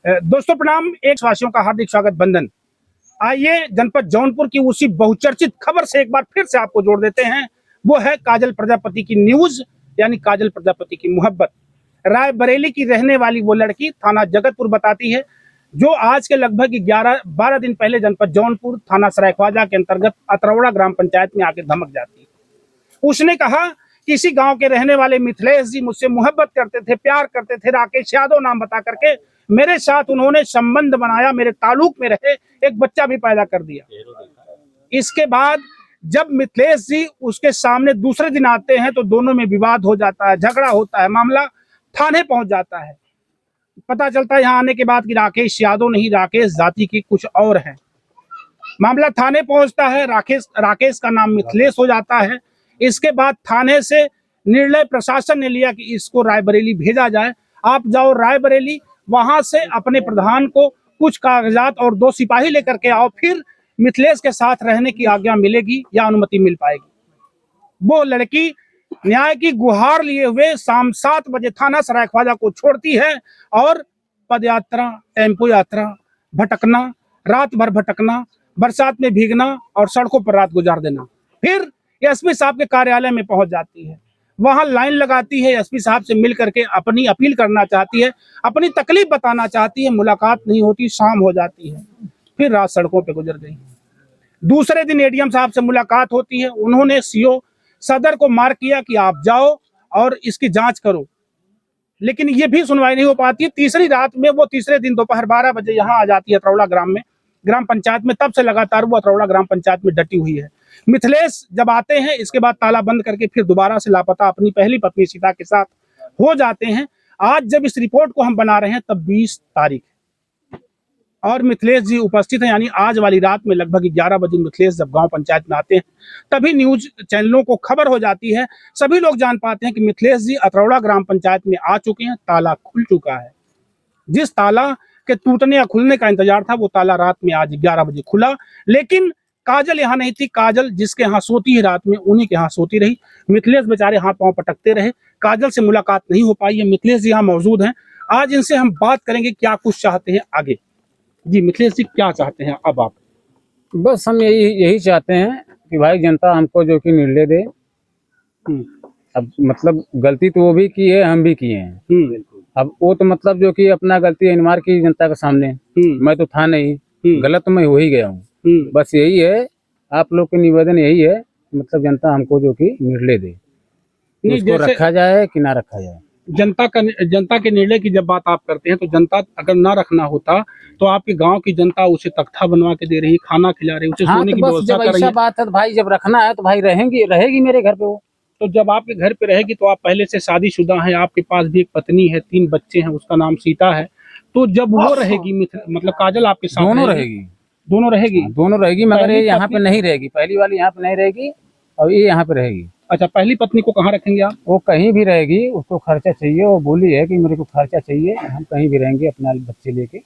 दोस्तों प्रणाम, एक वासियों का हार्दिक स्वागत, बंदन। आइए जनपद जौनपुर की उसी बहुचर्चित खबर से एक बार फिर से आपको जोड़ देते हैं। वो है काजल प्रजापति की न्यूज, यानी काजल प्रजापति की मोहब्बत। रायबरेली की रहने वाली वो लड़की थाना जगतपुर बताती है, जो आज के लगभग 11-12 दिन पहले जनपद जौनपुर थाना सरायख्वाजा के अंतर्गत अतरौड़ा ग्राम पंचायत में आके धमक जाती है। उसने कहा कि इसी गांव के रहने वाले मिथिलेश जी मुझसे मोहब्बत करते थे, प्यार करते थे। राकेश यादव नाम बता करके मेरे साथ उन्होंने संबंध बनाया, मेरे ताल्लुक में रहे, एक बच्चा भी पैदा कर दिया। इसके बाद जब मिथिलेश जी उसके सामने दूसरे दिन आते हैं तो दोनों में विवाद हो जाता है, झगड़ा होता है, मामला थाने पहुंच जाता है। पता चलता है यहाँ आने के बाद कि राकेश यादव नहीं, राकेश जाति की कुछ और है। मामला थाने पहुंचता है, राकेश का नाम मिथिलेश हो जाता है। इसके बाद थाने से निर्णय प्रशासन ने लिया कि इसको रायबरेली भेजा जाए। आप जाओ रायबरेली, वहां से अपने प्रधान को कुछ कागजात और 2 सिपाही लेकर के आओ, फिर मिथिलेश के साथ रहने की आज्ञा मिलेगी या अनुमति मिल पाएगी। वो लड़की न्याय की गुहार लिए हुए शाम 7 बजे थाना सरायख्वाजा को छोड़ती है और पदयात्रा, टेम्पो यात्रा, भटकना, रात भर भटकना, बरसात में भीगना और सड़कों पर रात गुजार देना। फिर एसपी साहब के कार्यालय में पहुंच जाती है, वहां लाइन लगाती है, एसपी साहब से मिल करके अपनी अपील करना चाहती है, अपनी तकलीफ बताना चाहती है। मुलाकात नहीं होती, शाम हो जाती है, फिर रात सड़कों पे गुजर गई। दूसरे दिन एडीएम साहब से मुलाकात होती है, उन्होंने सीओ सदर को मार्क किया कि आप जाओ और इसकी जांच करो, लेकिन ये भी सुनवाई नहीं हो पाती है। तीसरी रात में वो तीसरे दिन दोपहर 12 बजे यहाँ आ जाती है अतरौड़ा ग्राम पंचायत में। तब से लगातार वो अतरौड़ा ग्राम पंचायत में डटी हुई है। मिथिलेश जब आते हैं, इसके बाद ताला बंद करके फिर दोबारा से लापता अपनी पहली पत्नी सीता के साथ हो जाते हैं। आज जब इस रिपोर्ट को हम बना रहे हैं तब 20 तारीख और मिथिलेश जी उपस्थित हैं, यानी आज वाली रात में लगभग 11 बजे मिथिलेश जब गांव पंचायत में आते हैं, तभी न्यूज चैनलों को खबर हो जाती है। सभी लोग जान पाते हैं कि मिथिलेश जी अतरौड़ा ग्राम पंचायत में आ चुके हैं, ताला खुल चुका है। जिस ताला के टूटने या खुलने का इंतजार था, वो ताला रात में आज 11 बजे खुला। लेकिन काजल यहाँ नहीं थी। काजल जिसके यहाँ सोती है रात में, उन्हीं के यहाँ सोती रही। मिथिलेश बेचारे हाथ पांव पटकते रहे, काजल से मुलाकात नहीं हो पाई है। मिथिलेश जी यहाँ मौजूद हैं, आज इनसे हम बात करेंगे क्या कुछ चाहते हैं आगे। जी मिथिलेश जी, क्या चाहते हैं अब आप? बस हम यही चाहते हैं कि भाई जनता हमको जो कि निर्णय दे। अब मतलब गलती तो वो भी की है, हम भी किए हैं। अब वो तो मतलब जो कि अपना गलती इनमार की जनता के सामने, मैं तो था नहीं, गलत तो मैं हो ही गया हूँ। बस यही है, आप लोग के निवेदन यही है, मतलब जनता हमको जो कि निर्णय दे, उसको रखा जाए कि ना रखा जाए। जनता के निर्णय की जब बात आप करते हैं तो जनता अगर ना रखना होता तो आपके गांव की जनता उसे तख्ता बनवा के दे रही, खाना खिला रही, उसे सोने की व्यवस्था कर रही है। बात है तो भाई जब रखना है तो भाई रहेगी मेरे घर पे वो। तो जब आपके घर पे रहेगी तो आप पहले से शादीशुदा हैं, आपके पास भी एक पत्नी है, 3 बच्चे हैं, उसका नाम सीता है। तो जब वो रहेगी, मतलब काजल आपके साथ दोनों रहेगी, मगर ये यहाँ पे नहीं रहेगी। पहली वाली यहाँ पे नहीं रहेगी और ये यहाँ पे रहेगी। अच्छा, पहली पत्नी को कहाँ रखेंगे आप? वो कहीं भी रहेगी, उसको खर्चा चाहिए। वो बोली है कि मेरे को खर्चा चाहिए, हम कहीं भी रहेंगे, अपना बच्चे लेके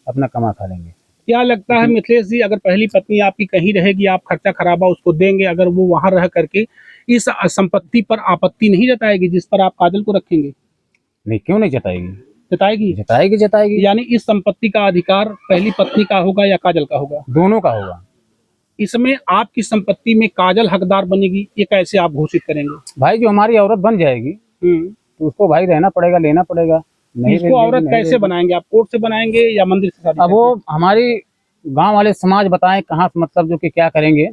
अपना कमा खा लेंगे। क्या लगता है मिथिलेश जी, अगर पहली पत्नी आपकी कहीं रहेगी, आप खर्चा खराबा उसको देंगे, अगर वो वहां रह करके इस संपत्ति पर आपत्ति नहीं जताएगी जिस पर आप काजल को रखेंगे? नहीं, क्यों नहीं जताएगी? जताएगी। यानी इस संपत्ति का अधिकार पहली पत्नी का होगा या काजल का होगा? दोनों का होगा। इसमें आपकी संपत्ति में काजल हकदार बनेगी, ये कैसे आप घोषित करेंगे? भाई जो हमारी औरत बन जाएगी तो उसको भाई रहना पड़ेगा, लेना पड़ेगा। नहीं, इसको औरत कैसे बनाएंगे आप? कोर्ट से बनाएंगे या मंदिर से शादी? अब वो हमारी गांव वाले समाज बताएं कहाँ, मतलब जो कि क्या करेंगे।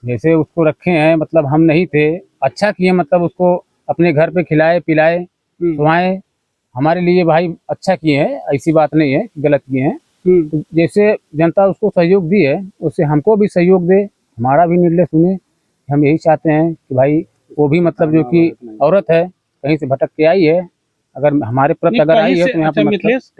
जैसे उसको रखे हैं, मतलब हम नहीं थे, अच्छा किए, मतलब उसको अपने घर पे खिलाए पिलाए सुआए, हमारे लिए भाई अच्छा किए हैं, ऐसी बात नहीं है गलत किए हैं। तो जैसे जनता उसको सहयोग दी है, उससे हमको भी सहयोग दे, हमारा भी निर्णय सुने। हम यही चाहते हैं कि भाई वो भी मतलब जो कि औरत है, कहीं से भटक के आई है, अगर हमारे प्रति अगर आई है तो यहाँ पे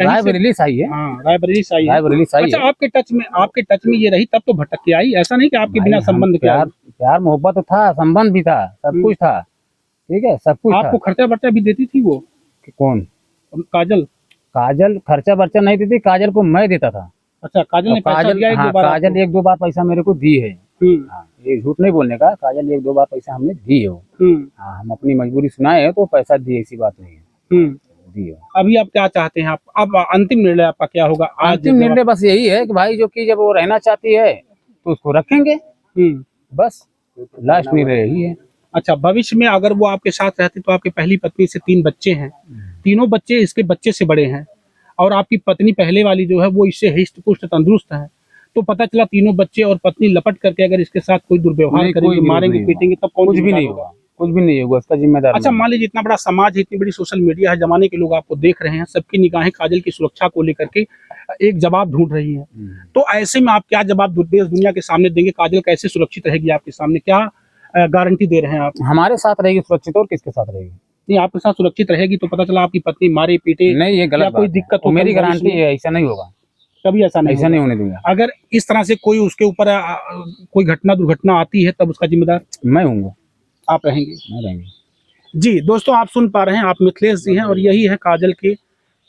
रायबरेली से आई है। रायबरेली से आई है। अच्छा, आपके टच में ये रही तब तो भटक के आई, ऐसा नहीं कि आपके बिना संबंध के? प्यार मोहब्बत तो था, संबंध भी था, सब कुछ था, ठीक है, सब कुछ। आपको खर्चा बर्चा भी देती थी वो? कौन? काजल खर्चा बर्चा नहीं देती, काजल को मैं देता था। अच्छा, काजल ने पैसा दिया? काजल 1-2 बार पैसा मेरे को दी है। ये झूठ नहीं बोलने का, काजल 1-2 बार पैसा हमने दी है। हाँ, हम अपनी मजबूरी सुनाए हैं तो पैसा दिए, ऐसी बात नहीं है। दी है। अभी आप क्या चाहते हैं? आप अब अंतिम निर्णय आपका क्या होगा? आज अंतिम निर्णय बस यही है कि भाई जो कि जब वो रहना चाहती है तो उसको रखेंगे, बस लास्ट निर्णय यही है। अच्छा, भविष्य में अगर वो आपके साथ रहती तो आपकी पहली पत्नी से 3 बच्चे हैं, तीनों बच्चे इसके बच्चे से बड़े हैं और आपकी पत्नी पहले वाली जो है वो इससे हिष्ट पुष्ट तंदुरुस्त है, तो पता चला तीनों बच्चे और पत्नी लपट करके अगर इसके साथ कोई दुर्व्यवहार नहीं, करेंगे, कोई मारेंगे, नहीं पीटेंगे, तब कौन कुछ भी जिम्मेदार नहीं होगा? होगा, कुछ भी नहीं होगा, उसका जिम्मेदार अच्छा, नहीं। मान लीजिए इतना बड़ा समाज है, इतनी बड़ी सोशल मीडिया है, जमाने के लोग आपको देख रहे हैं, सबकी निगाहें काजल की सुरक्षा को लेकर के एक जवाब ढूंढ रही हैं, तो ऐसे में आप क्या जवाब देश दुनिया के सामने देंगे? काजल कैसे सुरक्षित रहेगी आपके सामने? क्या गारंटी दे रहे हैं आप? हमारे साथ रहेगी सुरक्षित, और किसके साथ रहेगी? नहीं, आपके साथ सुरक्षित रहेगी तो पता चला आपकी पत्नी मारे पीटे नहीं, ये या गलत कोई बात दिक्कत है। हो, मेरी कभी भविष्य गारंटी में? है ऐसा नहीं होगा, कभी ऐसा नहीं ऐसा होगा। नहीं होने दूंगा। अगर इस तरह से कोई उसके ऊपर कोई घटना दुर्घटना आती है तब उसका जिम्मेदार मैं हूँ, आप रहेंगे? मैं रहेंगे। जी दोस्तों, आप सुन पा रहे हैं, आप मिथिलेश जी हैं और यही है काजल के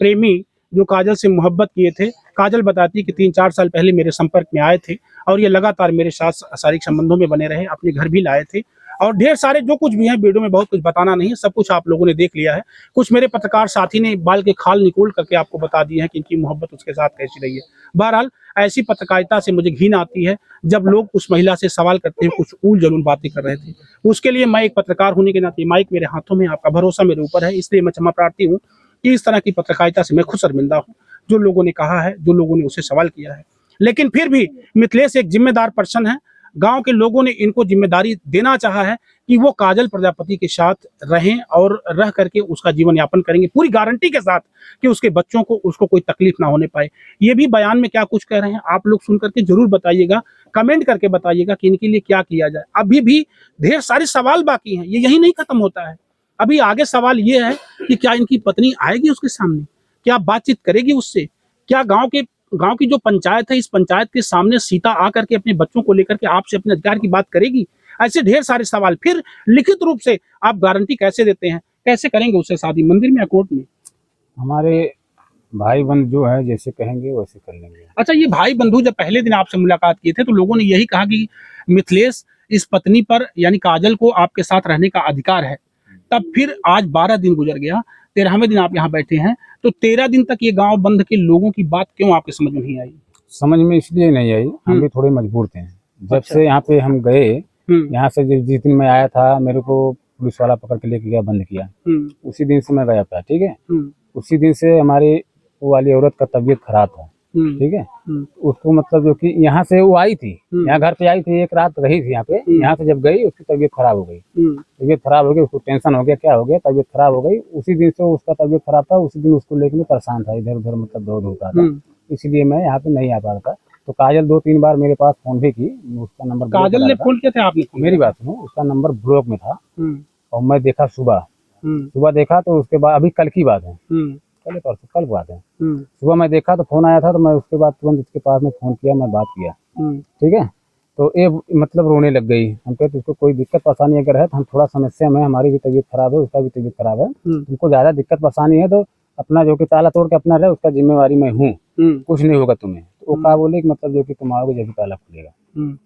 प्रेमी जो काजल से मोहब्बत किए थे। काजल बताती कि 3-4 साल पहले मेरे संपर्क में आए थे और ये लगातार मेरे साथ शारीरिक संबंधों में बने रहे, अपने घर भी लाए थे और ढेर सारे जो कुछ भी है, वीडियो में बहुत कुछ बताना नहीं है, सब कुछ आप लोगों ने देख लिया है। कुछ मेरे पत्रकार साथी ने बाल के खाल निकोल करके आपको बता दिए हैं कि इनकी मोहब्बत उसके साथ कैसी रही है। बहरहाल ऐसी पत्रकारिता से मुझे घिन आती है जब लोग उस महिला से सवाल करते हैं, कुछ ऊल जलूल बातें कर रहे थे। उसके लिए मैं एक पत्रकार होने के नाते माइक मेरे हाथों में, आपका भरोसा मेरे ऊपर है, इसलिए मैं क्षमा प्रार्थी हूँ कि इस तरह की पत्रकारिता से मैं खुद शर्मिंदा हूँ, जो लोगों ने कहा है, जो लोगों ने उसे सवाल किया है। लेकिन फिर भी मिथिलेश एक जिम्मेदार पर्सन है, गांव के लोगों ने इनको जिम्मेदारी देना चाहा है कि वो काजल प्रजापति के साथ रहें और रह करके उसका जीवन यापन करेंगे, पूरी गारंटी के साथ कि उसके बच्चों को उसको कोई तकलीफ ना होने पाए। ये भी बयान में क्या कुछ कह रहे हैं आप लोग सुन करके जरूर बताइएगा, कमेंट करके बताइएगा कि इनके लिए क्या किया जाए। अभी भी ढेर सारे सवाल बाकी हैं, ये यही नहीं खत्म होता है। अभी आगे सवाल ये है कि क्या इनकी पत्नी आएगी उसके सामने, क्या बातचीत करेगी उससे, क्या गांव की जो पंचायत है, इस पंचायत के सामने सीता आकर के अपने बच्चों को लेकर के आपसे अपने अधिकार की बात करेगी? ऐसे ढेर सारे सवाल। फिर लिखित रूप से आप गारंटी कैसे देते हैं, कैसे करेंगे उससे शादी, मंदिर में या कोर्ट में? हमारे भाई बंद जो है जैसे कहेंगे वैसे कर लेंगे। अच्छा, ये भाई बंधु जब पहले दिन आपसे मुलाकात किए थे तो लोगों ने यही कहा कि मिथिलेश, इस पत्नी पर यानी काजल को आपके साथ रहने का अधिकार है। तब फिर आज 12 दिन गुजर गया, 13वें दिन आप यहाँ बैठे हैं, तो 13 दिन तक ये गांव बंद के लोगों की बात क्यों आपके समझ में नहीं आई? समझ में इसलिए नहीं आई, हम भी थोड़े मजबूर थे। जब अच्छा। से यहाँ पे हम गए, यहाँ से जिस दिन मैं आया था, मेरे को पुलिस वाला पकड़ के लेके गया, बंद किया, उसी दिन से मैं गया था। ठीक है, उसी दिन से हमारी वो वाली औरत का तबीयत खराब था। ठीक है, उसको मतलब जो कि यहाँ से वो आई थी, यहाँ घर पे आई थी, एक रात रही थी यहाँ पे। यहाँ से जब गई उसकी तबीयत खराब हो गई, तबीयत खराब हो गई, उसको टेंशन हो गया, क्या हो गया, तबीयत खराब हो गई। उसी दिन से उसका तबीयत खराब था, उसी दिन उसको लेकर परेशान था, इधर उधर मतलब दौड़ होता था, इसीलिए मैं यहाँ पे नहीं आ पा रहा था। तो काजल 2-3 बार मेरे पास फोन भी की, उसका नंबर काजल ने फोन किया था, आपने? मेरी बात सुनो, उसका नंबर ब्लॉक में था और मैं देखा सुबह देखा, तो उसके बाद अभी कल की बात है, कल बात है, सुबह मैं देखा तो फोन आया था, तो मैं उसके बाद तुरंत उसके पास में फोन किया, मैं बात किया। ठीक है, तो ये मतलब रोने लग गई। हम कहते उसको कोई दिक्कत परेशानी अगर है तो हम थोड़ा समस्या में, हमारी भी तबीयत खराब है, उसका भी तबीयत खराब है, तुमको ज्यादा दिक्कत परेशानी है तो अपना जो कि ताला तोड़ के अपना रहे, उसका जिम्मेवारी मैं हूँ, कुछ नहीं होगा तुम्हें। तो वो कहा बोले कि मतलब जो कि तुम आओगे जब ताला खुलेगा।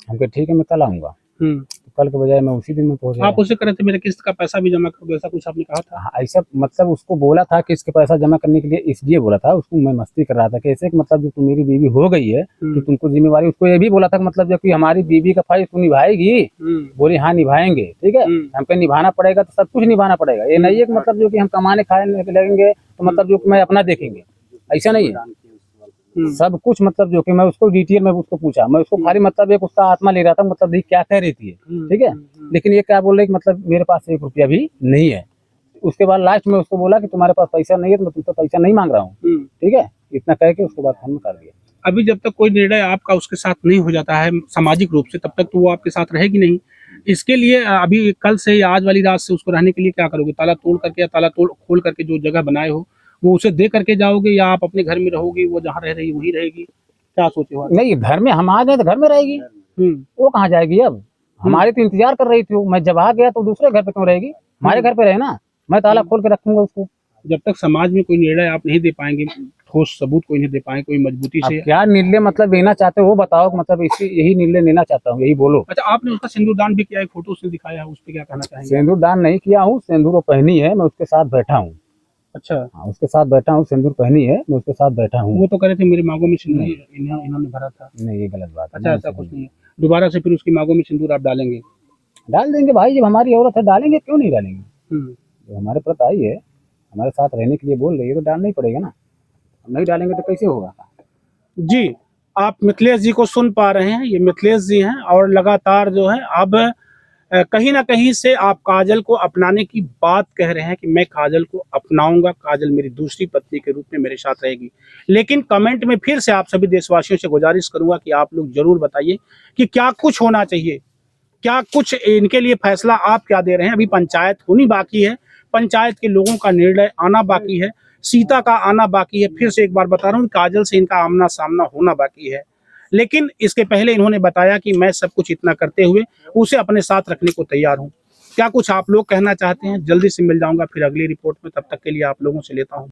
हम कहे ठीक है, मैं कल आऊंगा। तो कल के बजाय मैं उसी दिन में पहुंच गया। आप उसे करे थे मेरे किस्त का पैसा भी जमा करोगे, ऐसा कुछ आपने कहा था? हाँ, ऐसा मतलब उसको बोला था कि इसके पैसा जमा करने के लिए, इसलिए बोला था उसको, मैं मस्ती कर रहा था कि ऐसे कि मतलब जो तू मेरी बीवी हो गई है तो तुमको जिम्मेवारी, उसको ये भी बोला था कि मतलब जो कि हमारी बीवी का फर्ज तू निभाएगी। बोली हाँ निभाएंगे। ठीक है, हमको निभाना पड़ेगा तो सब कुछ निभाना पड़ेगा, ये नहीं है कि मतलब जो कि हम कमाने खाने लगेंगे तो मतलब जो मैं अपना देखेंगे, ऐसा नहीं है। सब कुछ मतलब जो कि मैं उसको डिटेल में उसको पूछा, मैं उसको खाली मतलब एक उसका आत्मा ले रहा था, मतलब क्या कह रही थी। ठीक है, लेकिन ये क्या बोल रहे कि मतलब मेरे पास 1 रुपया भी नहीं है। उसके बाद लास्ट में उसको बोला कि तुम्हारे पास पैसा नहीं है तो मैं तुमसे पैसा नहीं मांग रहा हूँ। ठीक है, इतना कह के उसके बाद फोन कर दिया। अभी जब तक कोई निर्णय आपका उसके साथ नहीं हो जाता है सामाजिक रूप से, तब तक तो वो आपके साथ रहेगी नहीं। इसके लिए अभी कल से या आज वाली रात से उसको रहने के लिए क्या करोगे? ताला तोड़ करके या ताला तोड़ खोल करके जो जगह बनाए हो वो उसे दे करके जाओगे, या आप अपने घर में रहोगे, वो जहाँ रह रही वही रहेगी? क्या सोचे हो? नहीं, घर में हम आ गए तो घर में रहेगी, वो कहाँ जाएगी? अब हमारे तो इंतजार कर रही थी, मैं जब आ गया तो दूसरे घर पे क्यों रहेगी, हमारे घर पे रहे ना, मैं ताला खोल के रखूंगा उसको। जब तक समाज में कोई निर्णय आप नहीं दे पाएंगे, ठोस सबूत कोई नहीं दे पाएंगे, कोई मजबूती से। क्या निर्णय मतलब लेना चाहते हो वो बताओ, मतलब इसी यही निर्णय लेना चाहता हूँ, यही बोलो। अच्छा, आपने उसका सिंदूर दान भी किया, एक फोटो उसने दिखाया है, उस पर क्या कहना चाहेंगे? सिंदूर दान नहीं किया हूँ, सिंदूर वो पहनी है, मैं उसके साथ बैठा हूँ। अच्छा, हाँ, उसके साथ बैठा हूँ, सिंदूर पहनी है, मैं उसके साथ बैठा हूँ। वो तो कह रहे थे मेरी मांगों में सिंदूर इन्होंने भरा था। नहीं, ये गलत बात है। अच्छा, ऐसा कुछ नहीं है। दोबारा से फिर उसकी मांगों में सिंदूर आप डालेंगे? डाल देंगे भाई, जब हमारी औरत है डालेंगे, क्यों नहीं डालेंगे। हम्म। जो हमारे प्रत आई है, हमारे साथ रहने के लिए बोल रही है, तो डालना ही पड़ेगा ना। हम नहीं डालेंगे तो कैसे होगा। जी, आप मिथिलेश जी को सुन पा रहे हैं, ये मिथिलेश जी हैं और लगातार जो है अब कहीं ना कहीं से आप काजल को अपनाने की बात कह रहे हैं कि मैं काजल को अपनाऊंगा, काजल मेरी दूसरी पत्नी के रूप में मेरे साथ रहेगी। लेकिन कमेंट में फिर से आप सभी देशवासियों से गुजारिश करूंगा कि आप लोग जरूर बताइए कि क्या कुछ होना चाहिए, क्या कुछ इनके लिए फैसला आप क्या दे रहे हैं। अभी पंचायत होनी बाकी है, पंचायत के लोगों का निर्णय आना बाकी है, सीता का आना बाकी है। फिर से एक बार बता रहा हूँ, काजल से इनका आमना सामना होना बाकी है। लेकिन इसके पहले इन्होंने बताया कि मैं सब कुछ इतना करते हुए उसे अपने साथ रखने को तैयार हूँ। क्या कुछ आप लोग कहना चाहते हैं? जल्दी से मिल जाऊंगा फिर अगली रिपोर्ट में, तब तक के लिए आप लोगों से लेता हूँ।